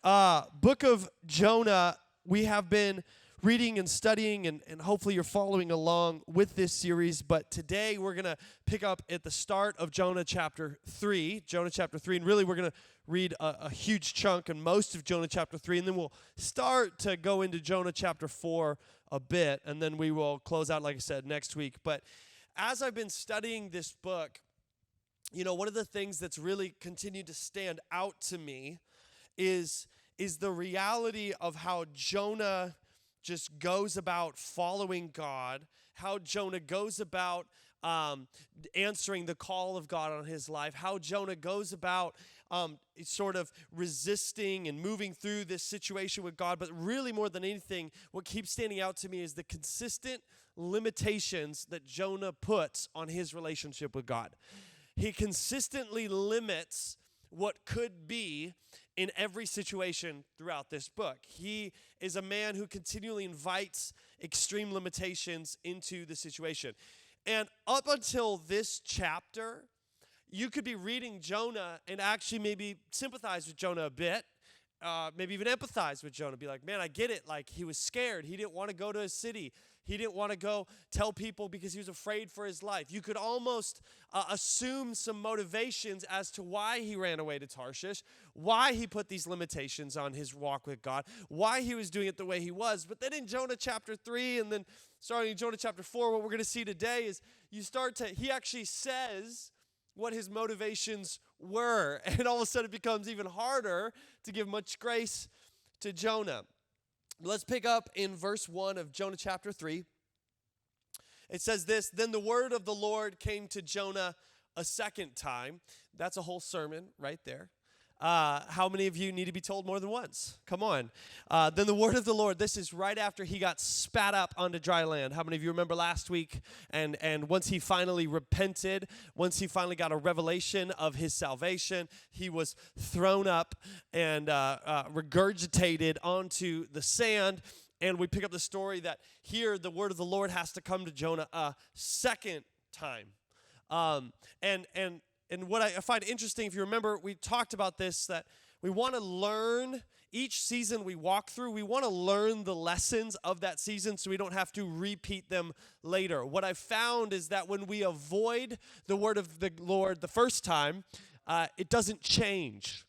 book of Jonah, we have been reading and studying, and hopefully you're following along with this series. But today we're going to pick up at the start of Jonah chapter 3. Jonah chapter 3, and really we're going to read a huge chunk and most of Jonah chapter 3, and then we'll start to go into Jonah chapter 4 a bit, and then we will close out, like I said, next week. But as I've been studying this book, you know, one of the things that's really continued to stand out to me is the reality of how Jonah just goes about following God, how Jonah goes about answering the call of God on his life, how Jonah goes about sort of resisting and moving through this situation with God. But really, more than anything, what keeps standing out to me is the consistent limitations that Jonah puts on his relationship with God. He consistently limits what could be in every situation throughout this book. He is a man who continually invites extreme limitations into the situation. And up until this chapter, you could be reading Jonah and actually maybe sympathize with Jonah a bit, maybe even empathize with Jonah, be like, man, I get it. Like, he was scared. He didn't want to go to a city. He didn't want to go tell people because he was afraid for his life. You could almost assume some motivations as to why he ran away to Tarshish, why he put these limitations on his walk with God, why he was doing it the way he was. But then in Jonah chapter 3 and then starting in Jonah chapter 4, what we're going to see today is he actually says what his motivations were. And all of a sudden it becomes even harder to give much grace to Jonah. Let's pick up in verse 1 of Jonah chapter 3. It says this: Then the word of the Lord came to Jonah a second time. That's a whole sermon right there. How many of you need to be told more than once? Come on. Then the word of the Lord, this is right after he got spat up onto dry land. How many of you remember last week? And once he finally repented, once he finally got a revelation of his salvation, he was thrown up and regurgitated onto the sand. And we pick up the story that here the word of the Lord has to come to Jonah a second time. And what I find interesting, if you remember, we talked about this, that we want to learn each season we walk through, we want to learn the lessons of that season so we don't have to repeat them later. What I found is that when we avoid the word of the Lord the first time, it doesn't change.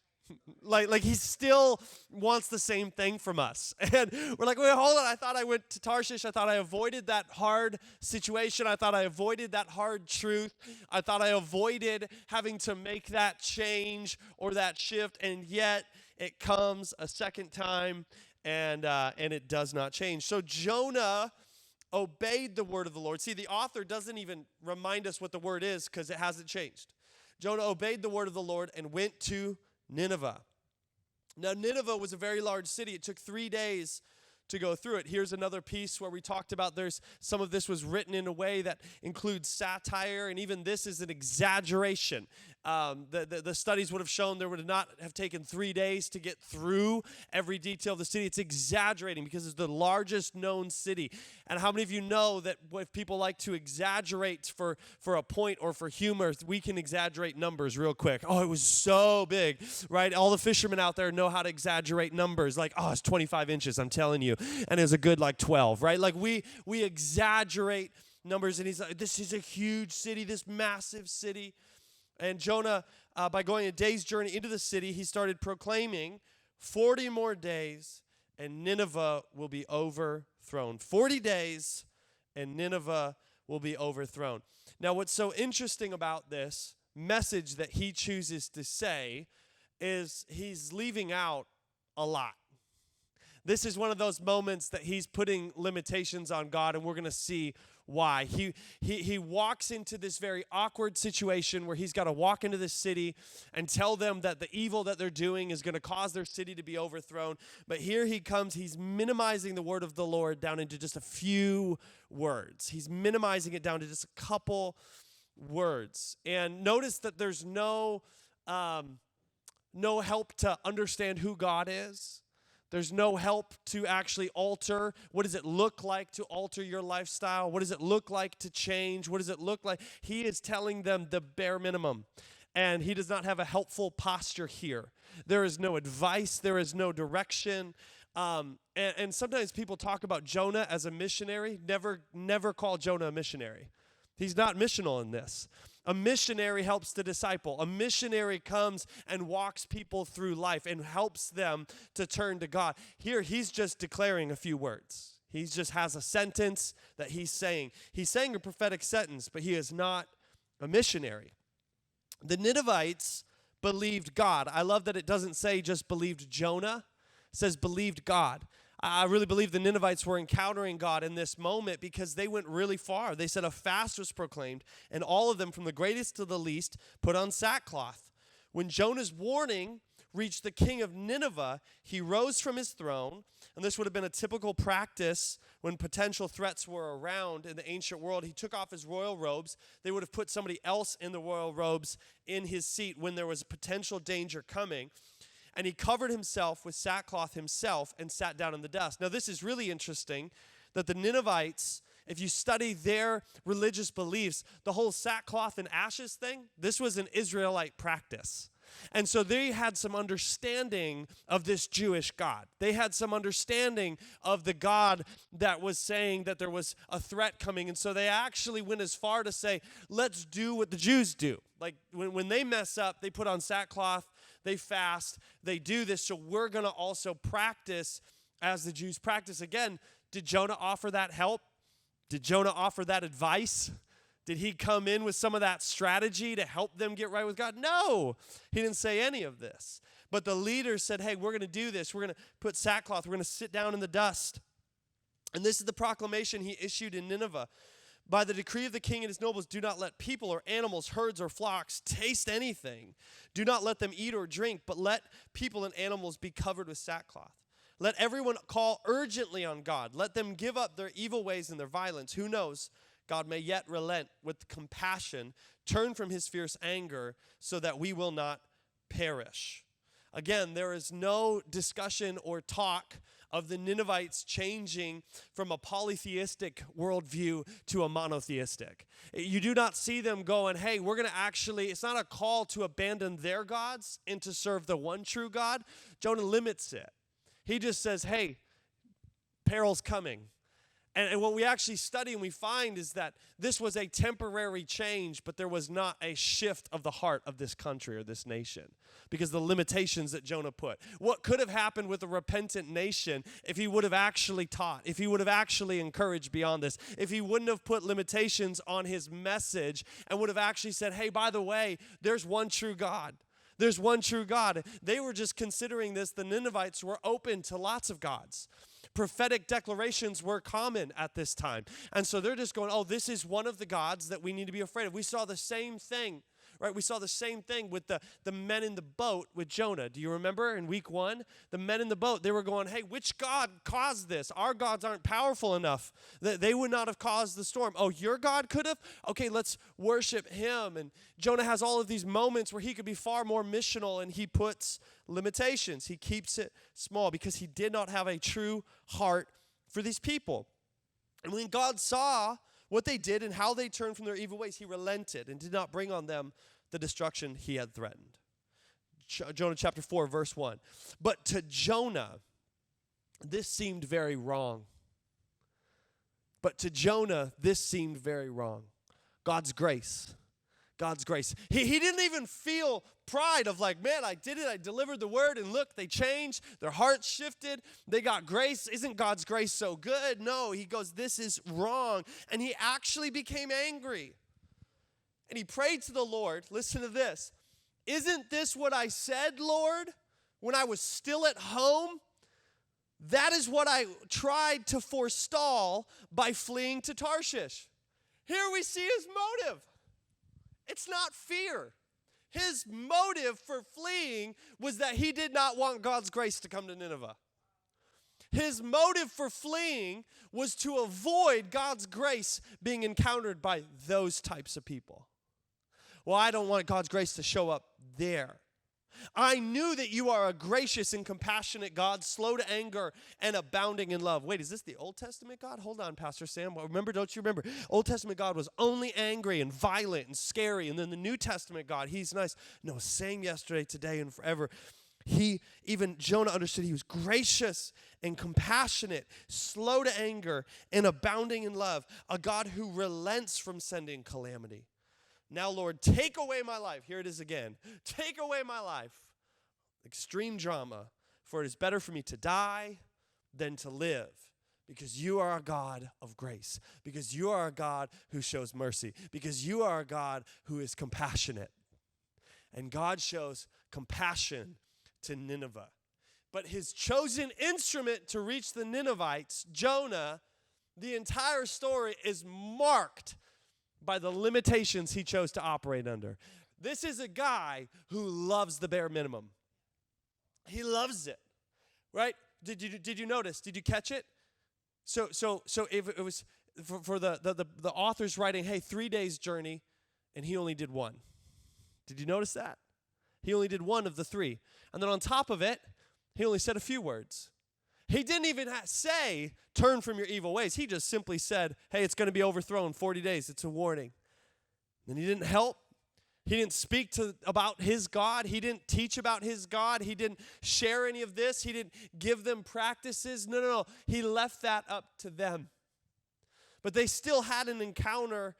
Like he still wants the same thing from us. And we're like, wait, hold on. I thought I went to Tarshish. I thought I avoided that hard situation. I thought I avoided that hard truth. I thought I avoided having to make that change or that shift. And yet it comes a second time and it does not change. So Jonah obeyed the word of the Lord. See, the author doesn't even remind us what the word is because it hasn't changed. Jonah obeyed the word of the Lord and went to Nineveh. Now, Nineveh was a very large city. It took 3 days to go through it. Here's another piece where we talked about some of this was written in a way that includes satire, and even this is an exaggeration. The studies would have shown there would not have taken 3 days to get through every detail of the city. It's exaggerating because it's the largest known city. And how many of you know that if people like to exaggerate for a point or for humor, we can exaggerate numbers real quick. Oh, it was so big, right? All the fishermen out there know how to exaggerate numbers. Like, oh, it's 25 inches, I'm telling you. And it was a good like 12, right? Like we exaggerate numbers, and he's like, this is a huge city, this massive city. And Jonah, by going a day's journey into the city, he started proclaiming 40 more days and Nineveh will be overthrown. 40 days and Nineveh will be overthrown. Now, what's so interesting about this message that he chooses to say is he's leaving out a lot. This is one of those moments that he's putting limitations on God, and we're going to see why. He walks into this very awkward situation where he's got to walk into this city and tell them that the evil that they're doing is going to cause their city to be overthrown. But here he comes, he's minimizing the word of the Lord down into just a few words. He's minimizing it down to just a couple words. And notice that there's no help to understand who God is. There's no help to actually alter. What does it look like to alter your lifestyle? What does it look like to change? What does it look like? He is telling them the bare minimum. and he does not have a helpful posture here. There is no advice. There is no direction. And sometimes people talk about Jonah as a missionary. Never call Jonah a missionary. He's not missional in this. A missionary helps the disciple. A missionary comes and walks people through life and helps them to turn to God. Here, he's just declaring a few words. He just has a sentence that he's saying. He's saying a prophetic sentence, but he is not a missionary. The Ninevites believed God. I love that it doesn't say just believed Jonah. It says believed God. I really believe the Ninevites were encountering God in this moment because they went really far. They said a fast was proclaimed, and all of them, from the greatest to the least, put on sackcloth. When Jonah's warning reached the king of Nineveh, he rose from his throne, and this would have been a typical practice when potential threats were around in the ancient world. He took off his royal robes. They would have put somebody else in the royal robes in his seat when there was potential danger coming. And he covered himself with sackcloth himself and sat down in the dust. Now, this is really interesting that the Ninevites, if you study their religious beliefs, the whole sackcloth and ashes thing, this was an Israelite practice. And so they had some understanding of this Jewish God. They had some understanding of the God that was saying that there was a threat coming. And so they actually went as far to say, let's do what the Jews do. Like when they mess up, they put on sackcloth, they fast, they do this. So we're going to also practice as the Jews practice. Again, did Jonah offer that help? Did Jonah offer that advice? Did he come in with some of that strategy to help them get right with God? No, he didn't say any of this. But the leaders said, hey, we're going to do this. We're going to put sackcloth. We're going to sit down in the dust. And this is the proclamation he issued in Nineveh. By the decree of the king and his nobles, do not let people or animals, herds or flocks taste anything. Do not let them eat or drink, but let people and animals be covered with sackcloth. Let everyone call urgently on God. Let them give up their evil ways and their violence. Who knows? God may yet relent with compassion, turn from his fierce anger, so that we will not perish. Again, there is no discussion or talk of the Ninevites changing from a polytheistic worldview to a monotheistic. You do not see them going, hey, we're going to actually, it's not a call to abandon their gods and to serve the one true God. Jonah limits it. He just says, hey, peril's coming. And what we actually study and we find is that this was a temporary change, but there was not a shift of the heart of this country or this nation because of the limitations that Jonah put. What could have happened with a repentant nation if he would have actually taught, if he would have actually encouraged beyond this, if he wouldn't have put limitations on his message and would have actually said, hey, by the way, there's one true God. There's one true God. They were just considering this. The Ninevites were open to lots of gods. Prophetic declarations were common at this time. And so they're just going, oh, this is one of the gods that we need to be afraid of. We saw the same thing, right? We saw the same thing with the men in the boat with Jonah. Do you remember in week 1? The men in the boat, they were going, hey, which God caused this? Our gods aren't powerful enough. They would not have caused the storm. Oh, your God could have? Okay, let's worship him. And Jonah has all of these moments where he could be far more missional, and he puts limitations. He keeps it small because he did not have a true heart for these people. And when God saw what they did and how they turned from their evil ways, he relented and did not bring on them the destruction he had threatened. Jonah chapter 4, verse 1. But to Jonah, this seemed very wrong. But to Jonah, this seemed very wrong. God's grace. God's grace. He didn't even feel pride of like, man, I did it. I delivered the word, and look, they changed. Their hearts shifted. They got grace. Isn't God's grace so good? No, he goes, this is wrong. And he actually became angry. And he prayed to the Lord. Listen to this. Isn't this what I said, Lord, when I was still at home? That is what I tried to forestall by fleeing to Tarshish. Here we see his motive. It's not fear. His motive for fleeing was that he did not want God's grace to come to Nineveh. His motive for fleeing was to avoid God's grace being encountered by those types of people. Well, I don't want God's grace to show up there. I knew that you are a gracious and compassionate God, slow to anger and abounding in love. Wait, is this the Old Testament God? Hold on, Pastor Sam. Well, don't you remember? Old Testament God was only angry and violent and scary. And then the New Testament God, he's nice. No, same yesterday, today, and forever. Even Jonah understood he was gracious and compassionate, slow to anger and abounding in love, a God who relents from sending calamity. Now, Lord, take away my life. Here it is again. Take away my life. Extreme drama. For it is better for me to die than to live. Because you are a God of grace. Because you are a God who shows mercy. Because you are a God who is compassionate. And God shows compassion to Nineveh. But his chosen instrument to reach the Ninevites, Jonah, the entire story is marked by the limitations he chose to operate under. This is a guy who loves the bare minimum. He loves it, right? Did you notice? Did you catch it? So if it was for the author's writing, hey, 3 days journey, and he only did one. Did you notice that? He only did one of the three. And then on top of it, he only said a few words. He didn't even say, turn from your evil ways. He just simply said, hey, it's going to be overthrown 40 days. It's a warning. And he didn't help. He didn't speak about his God. He didn't teach about his God. He didn't share any of this. He didn't give them practices. No. He left that up to them. But they still had an encounter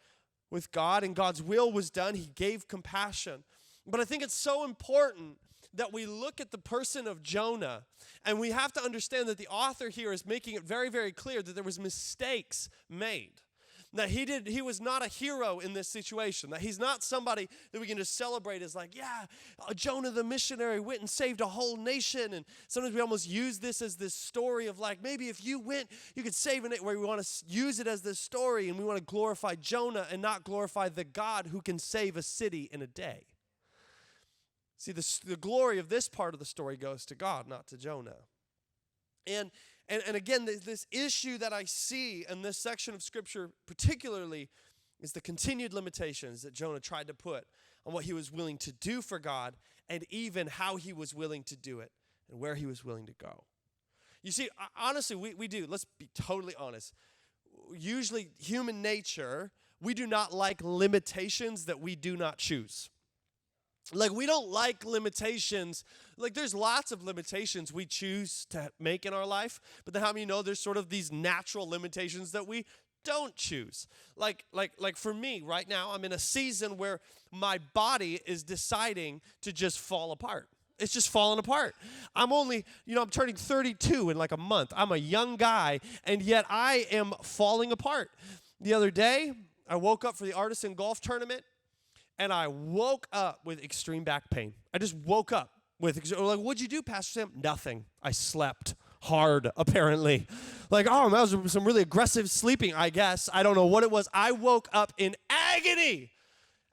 with God, and God's will was done. He gave compassion. But I think it's so important that we look at the person of Jonah, and we have to understand that the author here is making it very, very clear that there was mistakes made. That he was not a hero in this situation. That he's not somebody that we can just celebrate as like, yeah, Jonah the missionary went and saved a whole nation. And sometimes we almost use this as this story of like, maybe if you went, you could save it, where we want to use it as this story, and we want to glorify Jonah and not glorify the God who can save a city in a day. See, the glory of this part of the story goes to God, not to Jonah. And again, this issue that I see in this section of Scripture particularly is the continued limitations that Jonah tried to put on what he was willing to do for God, and even how he was willing to do it and where he was willing to go. You see, honestly, we do. Let's be totally honest. Usually, human nature, we do not like limitations that we do not choose. Like, we don't like limitations. Like, there's lots of limitations we choose to make in our life, but then how many know there's sort of these natural limitations that we don't choose? Like for me, right now, I'm in a season where my body is deciding to just fall apart. It's just falling apart. I'm turning 32 in like a month. I'm a young guy, and yet I am falling apart. The other day, I woke up for the Artisan Golf Tournament, and I woke up with extreme back pain. I just woke up with, like, what'd you do, Pastor Sam? Nothing. I slept hard, apparently. Like, that was some really aggressive sleeping, I guess. I don't know what it was. I woke up in agony.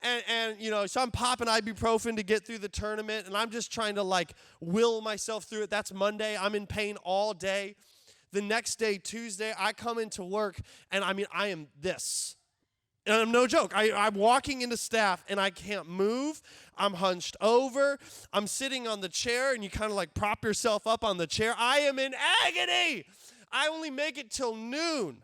And so I'm popping ibuprofen to get through the tournament, and I'm just trying to, like, will myself through it. That's Monday. I'm in pain all day. The next day, Tuesday, I come into work, and I am this. And I'm no joke. I'm walking into staff, and I can't move. I'm hunched over. I'm sitting on the chair, and you kind of like prop yourself up on the chair. I am in agony. I only make it till noon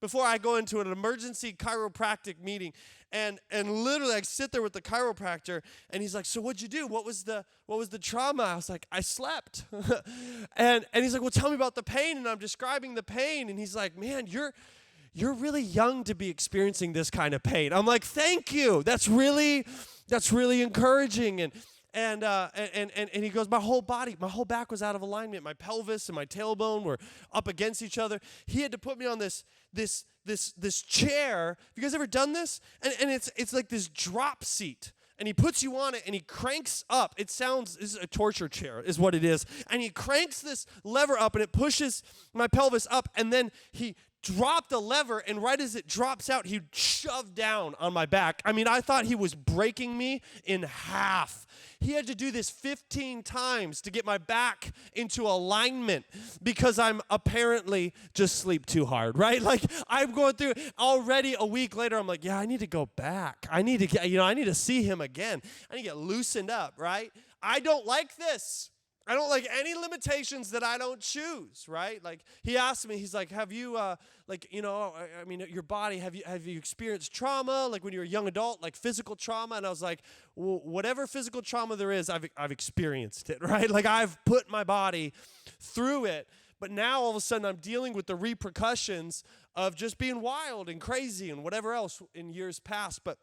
before I go into an emergency chiropractic meeting. And literally, I sit there with the chiropractor, and he's like, so what'd you do? What was the trauma? I was like, I slept. and he's like, well, tell me about the pain. And I'm describing the pain, and he's like, man, you're really young to be experiencing this kind of pain. I'm like, thank you. That's really encouraging. And he goes, my whole back was out of alignment. My pelvis and my tailbone were up against each other. He had to put me on this chair. Have you guys ever done this? And it's like this drop seat. And he puts you on it, and he cranks up. This is a torture chair, is what it is. And he cranks this lever up, and it pushes my pelvis up, and then he dropped the lever, and right as it drops out, he shoved down on my back. I thought he was breaking me in half. He had to do this 15 times to get my back into alignment because I'm apparently just sleep too hard, right? Like, I'm going through already a week later. I'm like, yeah, I need to go back. I need to see him again. I need to get loosened up, right? I don't like this. I don't like any limitations that I don't choose, right? Like he asked me, he's like, have you, your body, have you experienced trauma, like when you were a young adult, like physical trauma? And I was like, well, whatever physical trauma there is, I've experienced it, right? Like I've put my body through it. But now all of a sudden I'm dealing with the repercussions of just being wild and crazy and whatever else in years past. But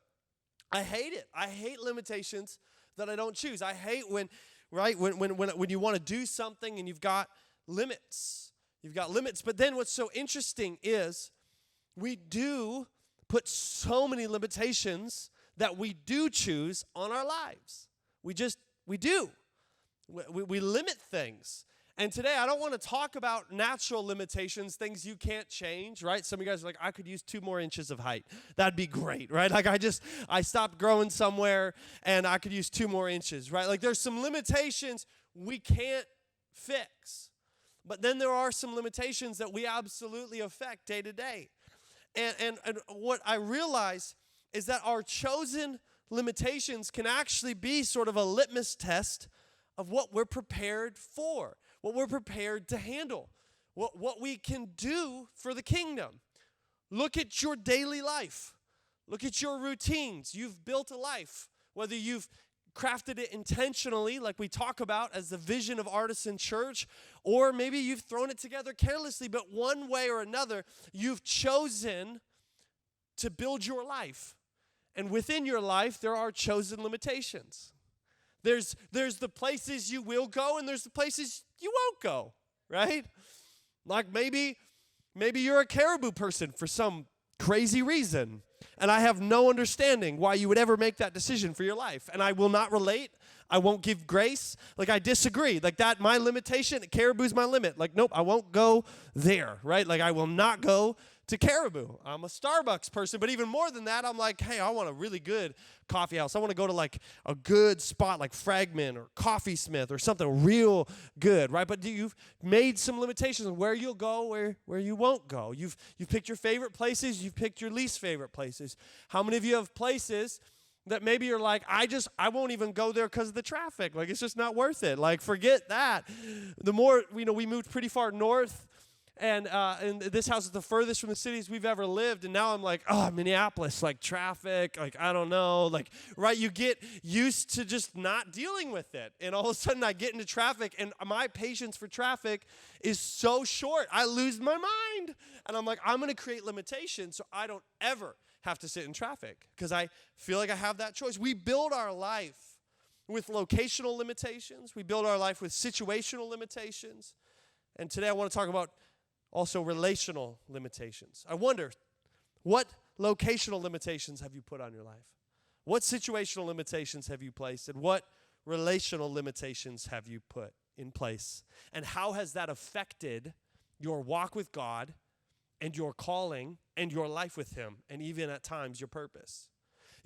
I hate it. I hate limitations that I don't choose. I hate when you want to do something and you've got limits. You've got limits. But then what's so interesting is we do put so many limitations that we do choose on our lives. We do. We limit things. And today, I don't want to talk about natural limitations, things you can't change, right? Some of you guys are like, I could use 2 more inches of height. That'd be great, right? Like I stopped growing somewhere, and I could use 2 more inches, right? Like there's some limitations we can't fix. But then there are some limitations that we absolutely affect day to day. And what I realize is that our chosen limitations can actually be sort of a litmus test of what we're prepared for, what we're prepared to handle, what we can do for the kingdom. Look at your daily life. Look at your routines. You've built a life, whether you've crafted it intentionally, like we talk about as the vision of Artisan Church, or maybe you've thrown it together carelessly, but one way or another, you've chosen to build your life. And within your life, there are chosen limitations. There's the places you will go, and there's the places you won't go, right? Like maybe you're a caribou person for some crazy reason, and I have no understanding why you would ever make that decision for your life. And I will not relate. I won't give grace. Like I disagree. Like that, my limitation, caribou's my limit. Like, nope, I won't go there, right? Like I will not go to Caribou. I'm a Starbucks person, but even more than that, I'm like, hey, I want a really good coffee house. I want to go to like a good spot like Fragment or Coffee Smith or something real good, right? But you've made some limitations on where you'll go, where you won't go. You've picked your favorite places. You've picked your least favorite places. How many of you have places that maybe you're like, I won't even go there because of the traffic. Like, it's just not worth it. Like, forget that. The more, we moved pretty far north, and this house is the furthest from the cities we've ever lived, and now I'm like, Minneapolis, like traffic, like I don't know, like, right, you get used to just not dealing with it, and all of a sudden I get into traffic, and my patience for traffic is so short, I lose my mind, and I'm like, I'm going to create limitations so I don't ever have to sit in traffic, because I feel like I have that choice. We build our life with locational limitations, we build our life with situational limitations, and today I want to talk about also relational limitations. I wonder, what locational limitations have you put on your life? What situational limitations have you placed? And what relational limitations have you put in place? And how has that affected your walk with God and your calling and your life with Him, and even at times your purpose?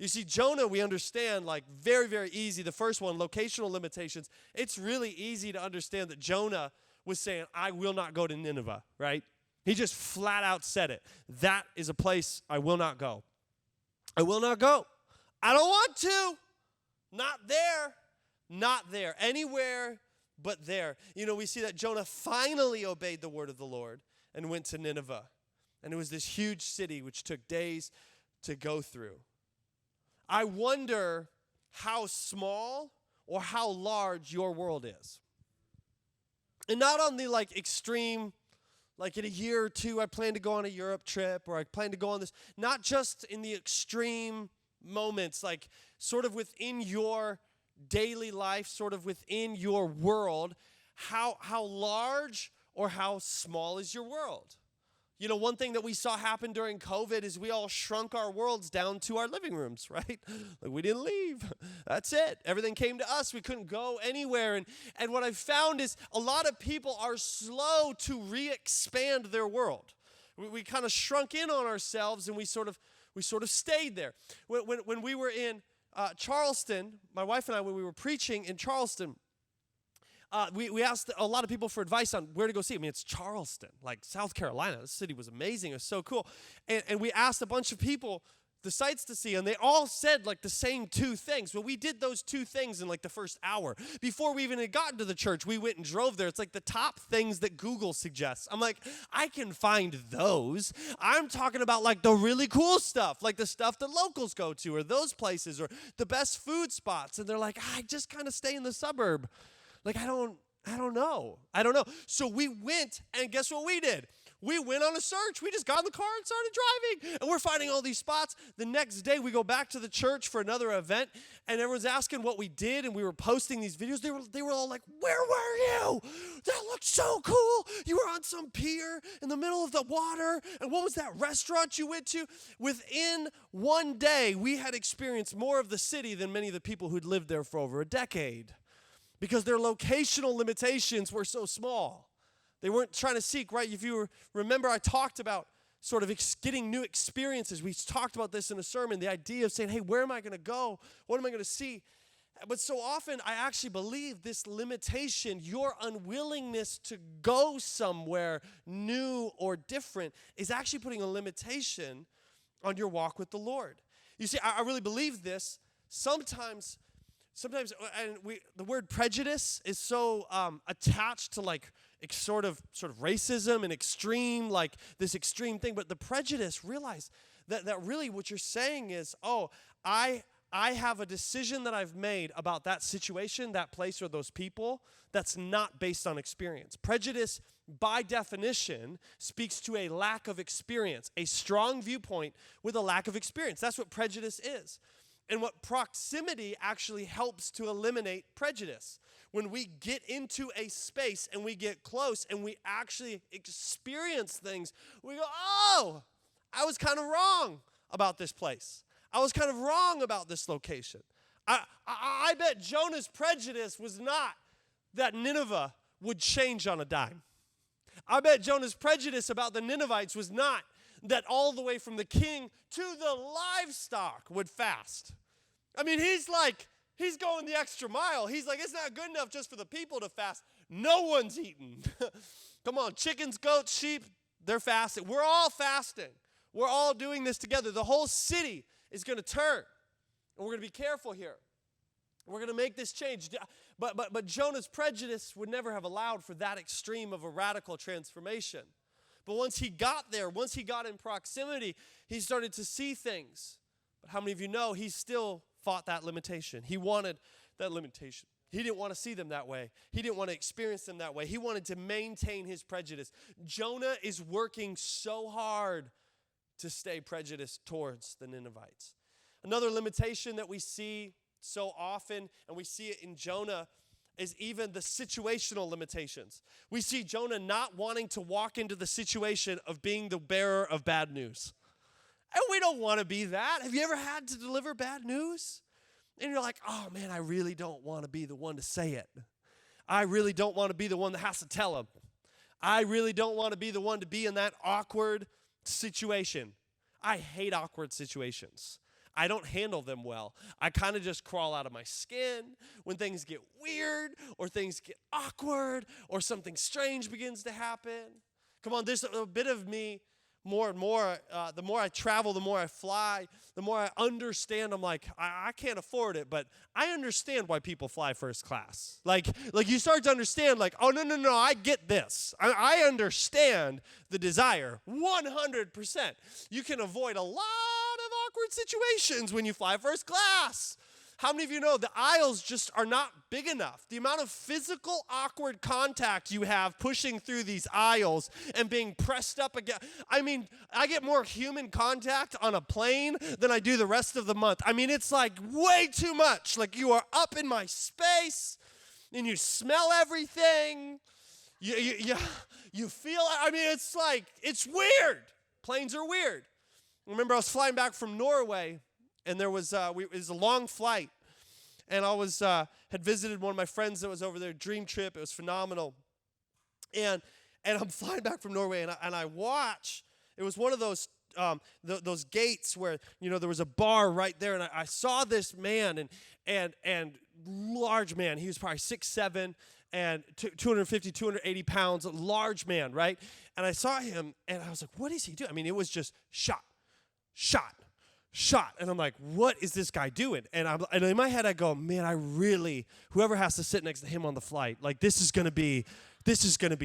You see, Jonah, we understand, like very, very easy. The first one, locational limitations. It's really easy to understand that Jonah was saying, I will not go to Nineveh, right? He just flat out said it. That is a place I will not go. I will not go. I don't want to. Not there. Not there. Anywhere but there. We see that Jonah finally obeyed the word of the Lord and went to Nineveh. And it was this huge city which took days to go through. I wonder how small or how large your world is. And not on the extreme, like in a year or two, I plan to go on a Europe trip, or I plan to go on this, not just in the extreme moments, like sort of within your daily life, sort of within your world, how large or how small is your world? One thing that we saw happen during COVID is we all shrunk our worlds down to our living rooms, right? Like we didn't leave. That's it. Everything came to us. We couldn't go anywhere. And what I've found is a lot of people are slow to re-expand their world. We kind of shrunk in on ourselves, and we sort of stayed there. When we were in Charleston, my wife and I, when we were preaching in Charleston, we asked a lot of people for advice on where to go see. I mean, it's Charleston, like South Carolina. This city was amazing. It was so cool. And we asked a bunch of people the sights to see, and they all said like the same two things. Well, we did those two things in like the first hour. Before we even had gotten to the church, we went and drove there. It's like the top things that Google suggests. I'm like, I can find those. I'm talking about like the really cool stuff, like the stuff that locals go to, or those places, or the best food spots. And they're like, I just kind of stay in the suburb. Like, I don't know. So we went, and guess what we did? We went on a search. We just got in the car and started driving. And we're finding all these spots. The next day, we go back to the church for another event, and everyone's asking what we did, and we were posting these videos. They were all like, where were you? That looked so cool. You were on some pier in the middle of the water. And what was that restaurant you went to? Within one day, we had experienced more of the city than many of the people who'd lived there for over a decade, because their locational limitations were so small. They weren't trying to seek, right? If you remember, I talked about sort of getting new experiences. We talked about this in a sermon, the idea of saying, hey, where am I going to go? What am I going to see? But so often, I actually believe this limitation, your unwillingness to go somewhere new or different, is actually putting a limitation on your walk with the Lord. You see, I really believe this. Sometimes, and the word prejudice is so attached to like sort of racism and extreme, like this extreme thing. But the prejudice, realize that really what you're saying is, I have a decision that I've made about that situation, that place, or those people that's not based on experience. Prejudice, by definition, speaks to a lack of experience, a strong viewpoint with a lack of experience. That's what prejudice is. And what proximity actually helps to eliminate prejudice. When we get into a space and we get close and we actually experience things, we go, oh, I was kind of wrong about this place. I was kind of wrong about this location. I bet Jonah's prejudice was not that Nineveh would change on a dime. I bet Jonah's prejudice about the Ninevites was not that all the way from the king to the livestock would fast. I mean, he's going the extra mile. He's like, it's not good enough just for the people to fast. No one's eating. Come on, chickens, goats, sheep, they're fasting. We're all fasting. We're all doing this together. The whole city is going to turn. And we're going to be careful here. We're going to make this change. But Jonah's prejudice would never have allowed for that extreme of a radical transformation. But once he got there, once he got in proximity, he started to see things. But how many of you know he still fought that limitation? He wanted that limitation. He didn't want to see them that way. He didn't want to experience them that way. He wanted to maintain his prejudice. Jonah is working so hard to stay prejudiced towards the Ninevites. Another limitation that we see so often, and we see it in Jonah, is even the situational limitations. We see Jonah not wanting to walk into the situation of being the bearer of bad news. And we don't want to be that. Have you ever had to deliver bad news? And you're like, oh man, I really don't want to be the one to say it. I really don't want to be the one that has to tell them. I really don't want to be the one to be in that awkward situation. I hate awkward situations. I don't handle them well. I kind of just crawl out of my skin when things get weird or things get awkward or something strange begins to happen. Come on, there's a bit of me more and more. The more I travel, the more I fly, the more I understand. I'm like, I can't afford it, but I understand why people fly first class. Like you start to understand, like, oh, no, I get this. I understand the desire 100%. You can avoid a lot of awkward situations when you fly first class. How many of you know the aisles just are not big enough? The amount of physical awkward contact you have pushing through these aisles and being pressed up against. I mean, I get more human contact on a plane than I do the rest of the month. I mean, it's like way too much. Like you are up in my space and you smell everything. You feel, I mean, it's like, it's weird. Planes are weird. Remember, I was flying back from Norway. And there was it was a long flight, and I was had visited one of my friends that was over there, dream trip. It was phenomenal, and I'm flying back from Norway, and I watch. It was one of those gates where there was a bar right there, and I saw this man and large man. He was probably 6'7" and 250, 280 pounds, a large man, right? And I saw him, and I was like, what is he doing? I mean, it was just shot. shot. And I'm like, what is this guy doing? And in my head, I go, man, whoever has to sit next to him on the flight, like this is going to be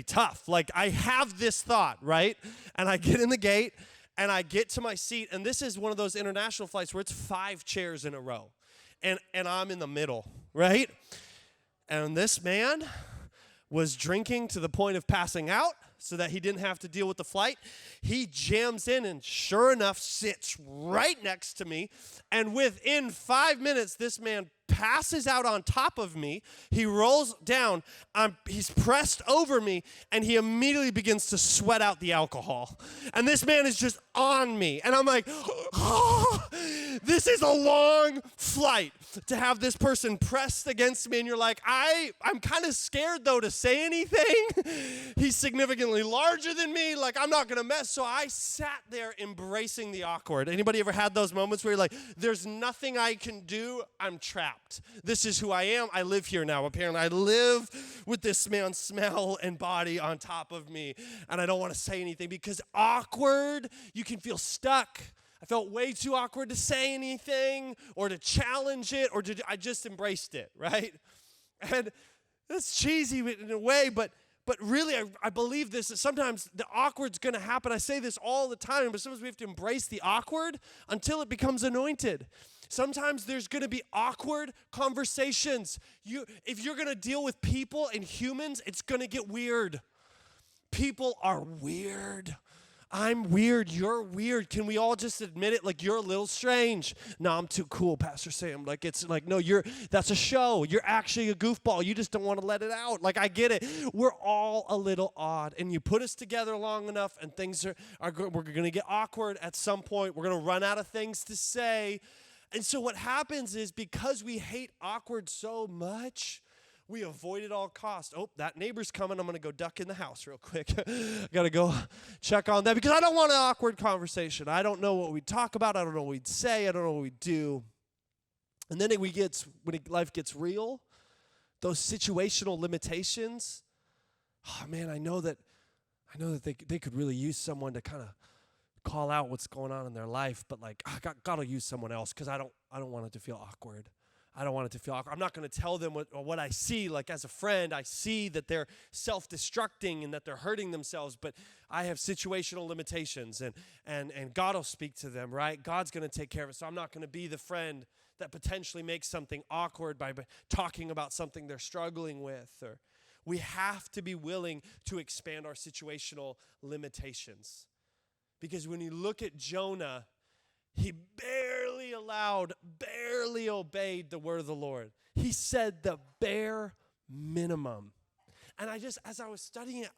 tough. Like I have this thought, right? And I get in the gate and I get to my seat. And this is one of those international flights where it's 5 chairs in a row. And I'm in the middle, right? And this man was drinking to the point of passing out so that he didn't have to deal with the flight. He jams in and sure enough sits right next to me. And within 5 minutes, this man passes out on top of me. He rolls down. He's pressed over me, and he immediately begins to sweat out the alcohol. And this man is just on me. And I'm like, oh, this is a long flight to have this person pressed against me. And you're like, I'm kind of scared, though, to say anything. He's significantly larger than me. Like, I'm not going to mess. So I sat there embracing the awkward. Anybody ever had those moments where you're like, there's nothing I can do. I'm trapped. This is who I am. I live here now. Apparently, I live with this man's smell and body on top of me. And I don't want to say anything because awkward, you can feel stuck. I felt way too awkward to say anything or to challenge it I just embraced it, right? And that's cheesy in a way, but really I believe this, that sometimes the awkward's going to happen. I say this all the time, but sometimes we have to embrace the awkward until it becomes anointed. Sometimes there's going to be awkward conversations. If you're going to deal with people and humans, it's going to get weird. People are weird. I'm weird. You're weird. Can we all just admit it? Like, you're a little strange. No, I'm too cool, Pastor Sam. Like, it's like, no, that's a show. You're actually a goofball. You just don't want to let it out. Like, I get it. We're all a little odd. And you put us together long enough, and things we're going to get awkward at some point. We're going to run out of things to say. And so what happens is because we hate awkward so much, we avoid it all costs. Oh, that neighbor's coming. I'm going to go duck in the house real quick. I got to go check on that because I don't want an awkward conversation. I don't know what we'd talk about. I don't know what we'd say. I don't know what we'd do. And then when life gets real, those situational limitations, oh man, I know that they could really use someone to kind of call out what's going on in their life, but like, God will use someone else because I don't want it to feel awkward. I don't want it to feel awkward. I'm not going to tell them what I see. Like, as a friend, I see that they're self-destructing and that they're hurting themselves, but I have situational limitations, and God will speak to them, right? God's going to take care of it, so I'm not going to be the friend that potentially makes something awkward by talking about something they're struggling with. Or we have to be willing to expand our situational limitations. Because when you look at Jonah, he barely obeyed the word of the Lord. He said the bare minimum. And as I was studying it,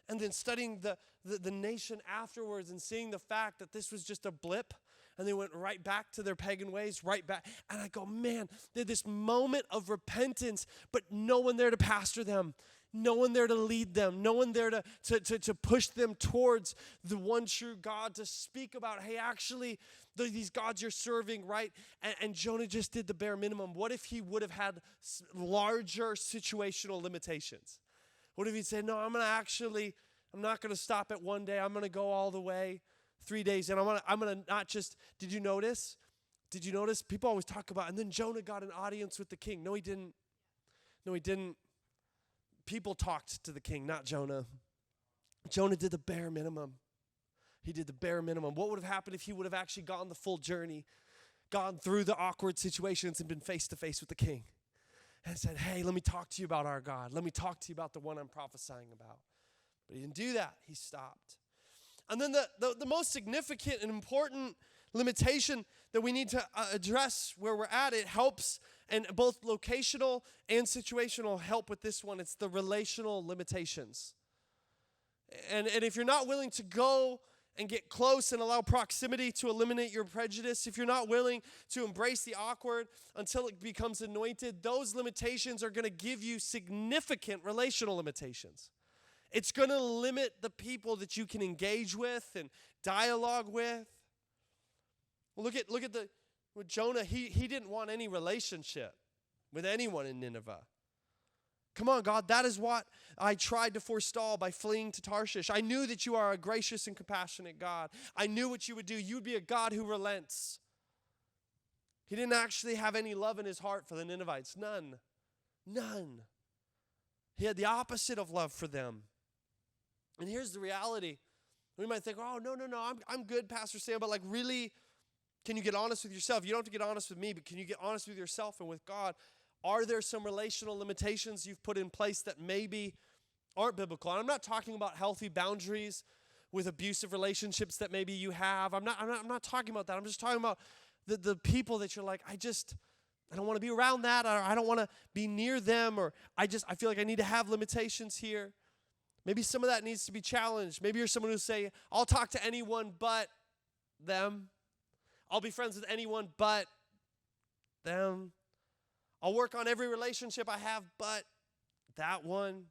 and then studying the nation afterwards and seeing the fact that this was just a blip, and they went right back to their pagan ways, right back. And I go, man, they had this moment of repentance, but no one there to pastor them. No one there to lead them. No one there to push them towards the one true God, to speak about, hey, actually, these gods you're serving, right? And Jonah just did the bare minimum. What if he would have had larger situational limitations? What if he said, no, I'm not going to stop at one day. I'm going to go all the way 3 days. And I'm going to not just, did you notice? People always talk about, and then Jonah got an audience with the king. No, he didn't. People talked to the king, not Jonah. Jonah did the bare minimum. He did the bare minimum. What would have happened if he would have actually gone the full journey, gone through the awkward situations and been face to face with the king and said, hey, let me talk to you about our God. Let me talk to you about the one I'm prophesying about. But he didn't do that. He stopped. And then the most significant and important limitation that we need to address where we're at, it helps, and both locational and situational help with this one. It's the relational limitations. And if you're not willing to go and get close and allow proximity to eliminate your prejudice, if you're not willing to embrace the awkward until it becomes anointed, those limitations are going to give you significant relational limitations. It's going to limit the people that you can engage with and dialogue with. Well, look at with Jonah. He didn't want any relationship with anyone in Nineveh. Come on, God, that is what I tried to forestall by fleeing to Tarshish. I knew that you are a gracious and compassionate God. I knew what you would do. You would be a God who relents. He didn't actually have any love in his heart for the Ninevites. None. None. He had the opposite of love for them. And here's the reality. We might think, oh, no, I'm good, Pastor Sam, but like really, can you get honest with yourself? You don't have to get honest with me, but can you get honest with yourself and with God? Are there some relational limitations you've put in place that maybe aren't biblical? And I'm not talking about healthy boundaries with abusive relationships that maybe you have. I'm not talking about that. I'm just talking about the people that you're like, I don't want to be around that, or I don't want to be near them, or I feel like I need to have limitations here. Maybe some of that needs to be challenged. Maybe you're someone who's saying, I'll talk to anyone but them. I'll be friends with anyone but them. I'll work on every relationship I have but that one.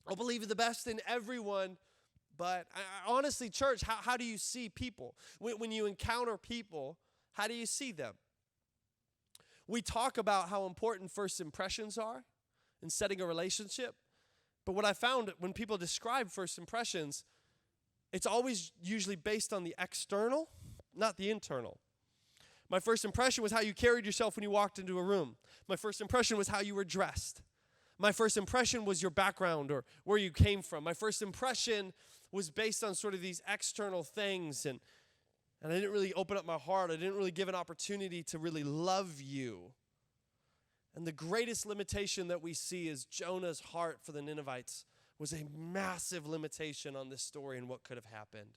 I'll believe the best in everyone, but honestly, church, how do you see people? When you encounter people, how do you see them? We talk about how important first impressions are in setting a relationship, but what I found when people describe first impressions, it's always usually based on the external, not the internal. My first impression was how you carried yourself when you walked into a room. My first impression was how you were dressed. My first impression was your background or where you came from. My first impression was based on sort of these external things, and I didn't really open up my heart. I didn't really give an opportunity to really love you. And the greatest limitation that we see is Jonah's heart for the Ninevites was a massive limitation on this story and what could have happened.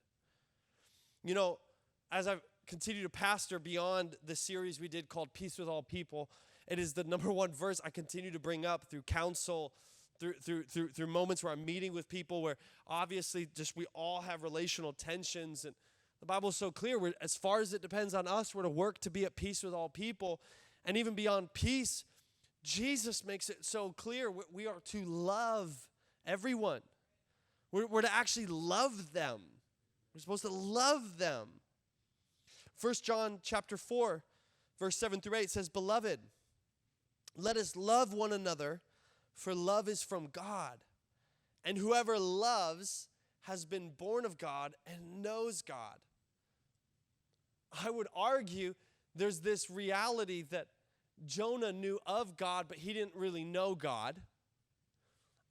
You know, as I've continued to pastor beyond the series we did called Peace with All People, it is the number one verse I continue to bring up through counsel, through moments where I'm meeting with people where obviously just we all have relational tensions, and the Bible is so clear. As far as it depends on us, we're to work to be at peace with all people. And even beyond peace, Jesus makes it so clear we are to love everyone. We're to actually love them. We're supposed to love them. 1 John chapter 4, verse 7 through 8 says, Beloved, let us love one another, for love is from God. And whoever loves has been born of God and knows God. I would argue there's this reality that Jonah knew of God, but he didn't really know God.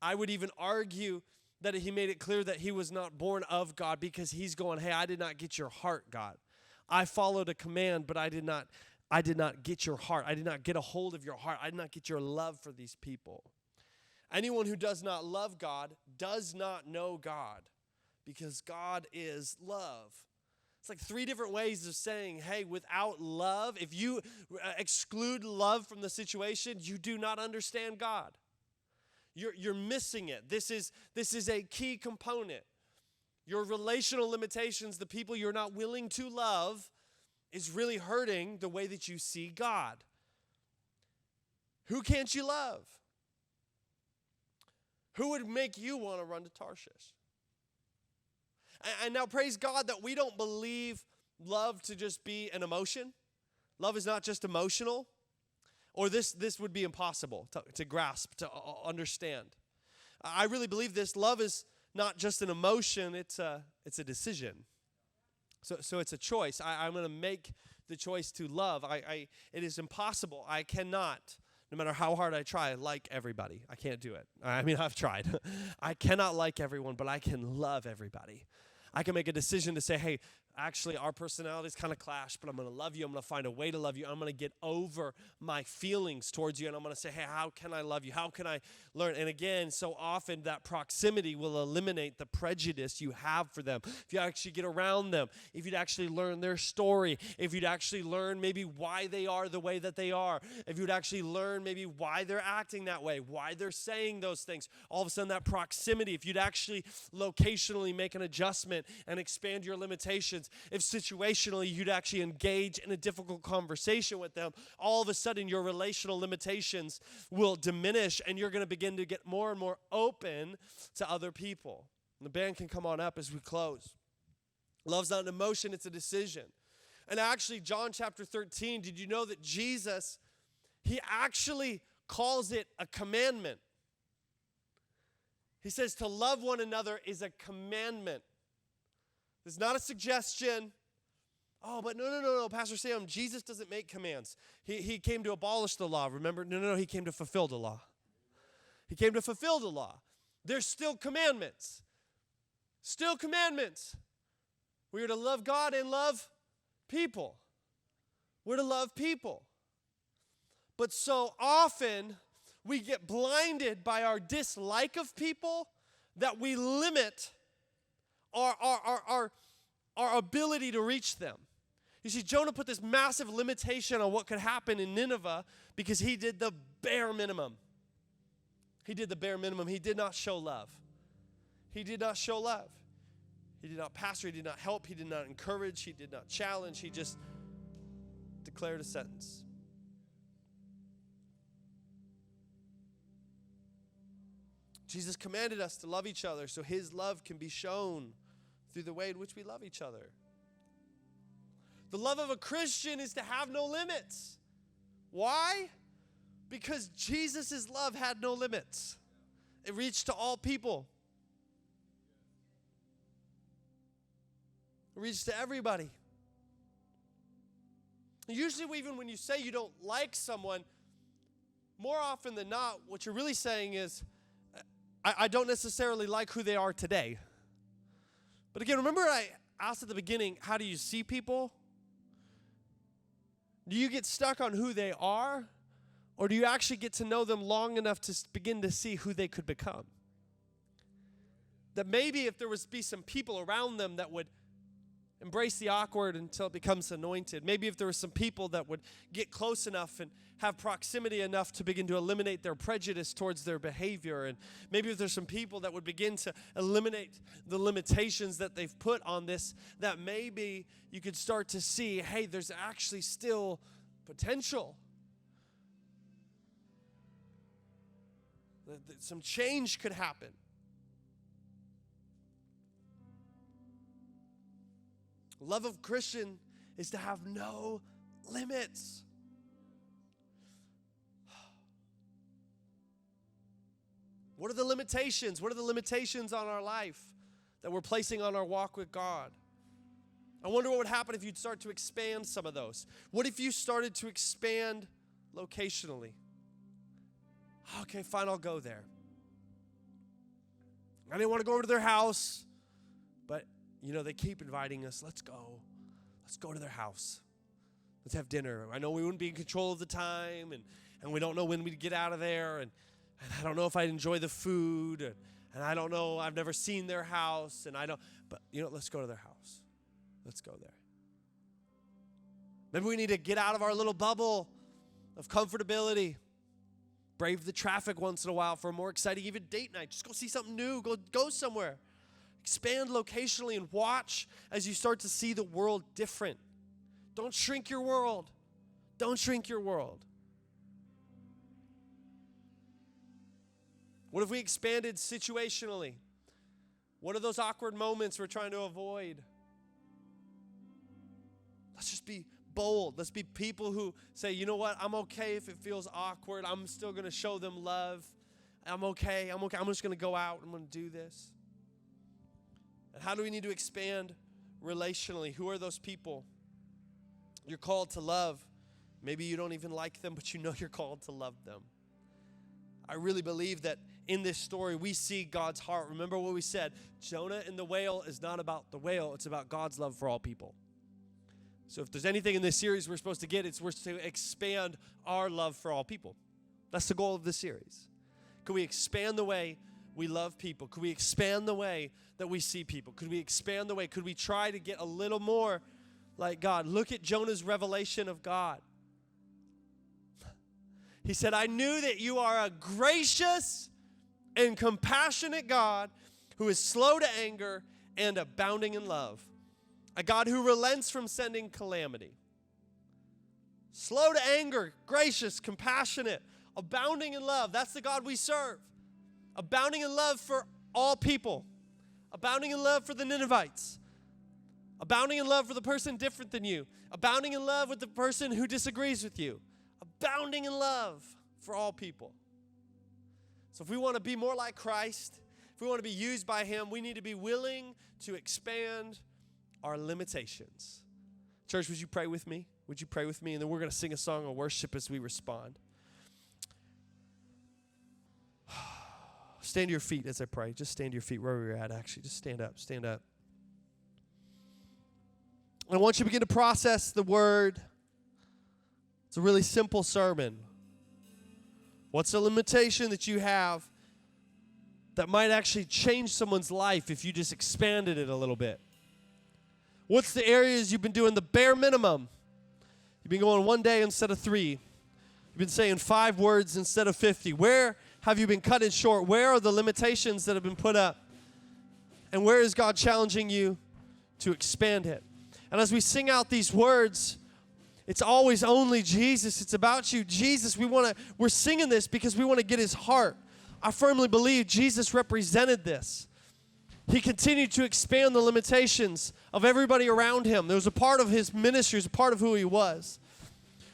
I would even argue that he made it clear that he was not born of God because he's going, hey, I did not get your heart, God. I followed a command, but I did not get your heart. I did not get a hold of your heart. I did not get your love for these people. Anyone who does not love God does not know God, because God is love. It's like three different ways of saying, hey, without love, if you exclude love from the situation, you do not understand God. You're missing it. This is a key component. Your relational limitations, the people you're not willing to love, is really hurting the way that you see God. Who can't you love? Who would make you want to run to Tarshish? And now praise God that we don't believe love to just be an emotion. Love is not just emotional. Or this would be impossible to grasp, to understand. I really believe this. Love is not just an emotion, it's a decision. So it's a choice. I'm going to make the choice to love. It is impossible. I cannot, no matter how hard I try, like everybody. I can't do it. I mean, I've tried. I cannot like everyone, but I can love everybody. I can make a decision to say, hey, actually, our personalities kind of clash, but I'm going to love you. I'm going to find a way to love you. I'm going to get over my feelings towards you, and I'm going to say, hey, how can I love you? How can I learn? And again, so often that proximity will eliminate the prejudice you have for them. If you actually get around them, if you'd actually learn their story, if you'd actually learn maybe why they are the way that they are, if you'd actually learn maybe why they're acting that way, why they're saying those things, all of a sudden that proximity, if you'd actually locationally make an adjustment and expand your limitations, if situationally you'd actually engage in a difficult conversation with them, all of a sudden your relational limitations will diminish and you're going to begin to get more and more open to other people. And the band can come on up as we close. Love's not an emotion, it's a decision. And actually, John chapter 13, did you know that Jesus, he actually calls it a commandment? He says to love one another is a commandment. It's not a suggestion. Oh, but no, Pastor Sam, Jesus doesn't make commands. He came to abolish the law, remember? No, he came to fulfill the law. He came to fulfill the law. There's still commandments. Still commandments. We are to love God and love people. We're to love people. But so often, we get blinded by our dislike of people that we limit our ability to reach them. You see, Jonah put this massive limitation on what could happen in Nineveh because he did the bare minimum. He did the bare minimum. He did not show love. He did not show love. He did not pastor. He did not help. He did not encourage. He did not challenge. He just declared a sentence. Jesus commanded us to love each other so his love can be shown through the way in which we love each other. The love of a Christian is to have no limits. Why? Because Jesus' love had no limits. It reached to all people. It reached to everybody. Usually, even when you say you don't like someone, more often than not, what you're really saying is, I don't necessarily like who they are today. But again, remember I asked at the beginning, how do you see people? Do you get stuck on who they are? Or do you actually get to know them long enough to begin to see who they could become? That maybe if there was be some people around them that would embrace the awkward until it becomes anointed. Maybe if there were some people that would get close enough and have proximity enough to begin to eliminate their prejudice towards their behavior. And maybe if there's some people that would begin to eliminate the limitations that they've put on this, that maybe you could start to see, hey, there's actually still potential. Some change could happen. Love of Christian is to have no limits. What are the limitations? What are the limitations on our life that we're placing on our walk with God? I wonder what would happen if you'd start to expand some of those. What if you started to expand locationally? Okay, fine, I'll go there. I didn't want to go over to their house, but they keep inviting us. Let's go. Let's go to their house. Let's have dinner. I know we wouldn't be in control of the time, and we don't know when we'd get out of there, and I don't know if I'd enjoy the food, and I don't know. I've never seen their house, but let's go to their house. Let's go there. Maybe we need to get out of our little bubble of comfortability. Brave the traffic once in a while for a more exciting, even date night. Just go see something new. Go somewhere. Expand locationally and watch as you start to see the world different. Don't shrink your world. Don't shrink your world. What if we expanded situationally? What are those awkward moments we're trying to avoid? Let's just be bold. Let's be people who say, you know what? I'm okay if it feels awkward. I'm still going to show them love. I'm okay. I'm just going to go out. I'm going to do this. And how do we need to expand relationally? Who are those people you're called to love? Maybe you don't even like them, but you're called to love them. I really believe that in this story, we see God's heart. Remember what we said, Jonah and the whale is not about the whale. It's about God's love for all people. So if there's anything in this series we're supposed to get, we're to expand our love for all people. That's the goal of this series. Could we expand the way we love people? Could we expand the way that we see people? Could we expand the way? Could we try to get a little more like God? Look at Jonah's revelation of God. He said, I knew that you are a gracious and compassionate God who is slow to anger and abounding in love. A God who relents from sending calamity. Slow to anger, gracious, compassionate, abounding in love. That's the God we serve. Abounding in love for all people. Abounding in love for the Ninevites. Abounding in love for the person different than you. Abounding in love with the person who disagrees with you. Abounding in love for all people. So if we want to be more like Christ, if we want to be used by him, we need to be willing to expand our limitations. Church, would you pray with me? Would you pray with me? And then we're going to sing a song of worship as we respond. Stand to your feet as I pray. Just stand to your feet wherever you're at, actually. Just stand up, stand up. I want you to begin to process the word. It's a really simple sermon. What's a limitation that you have that might actually change someone's life if you just expanded it a little bit? What's the areas you've been doing the bare minimum? You've been going 1 day instead of 3. You've been saying 5 words instead of 50. Where have you been cut it short? Where are the limitations that have been put up? And where is God challenging you to expand it? And as we sing out these words, it's always only Jesus. It's about you, Jesus. We're singing this because we want to get his heart. I firmly believe Jesus represented this. He continued to expand the limitations of everybody around him. There was a part of his ministry, it was a part of who he was.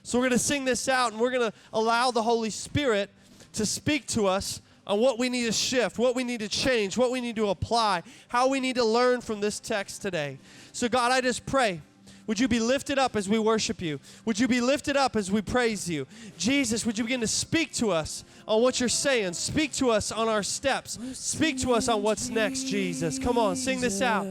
So we're going to sing this out, and we're going to allow the Holy Spirit to speak to us on what we need to shift, what we need to change, what we need to apply, how we need to learn from this text today. So God, I just pray, would you be lifted up as we worship you? Would you be lifted up as we praise you? Jesus, would you begin to speak to us on what you're saying? Speak to us on our steps. Speak to us on what's next, Jesus. Come on, sing this out.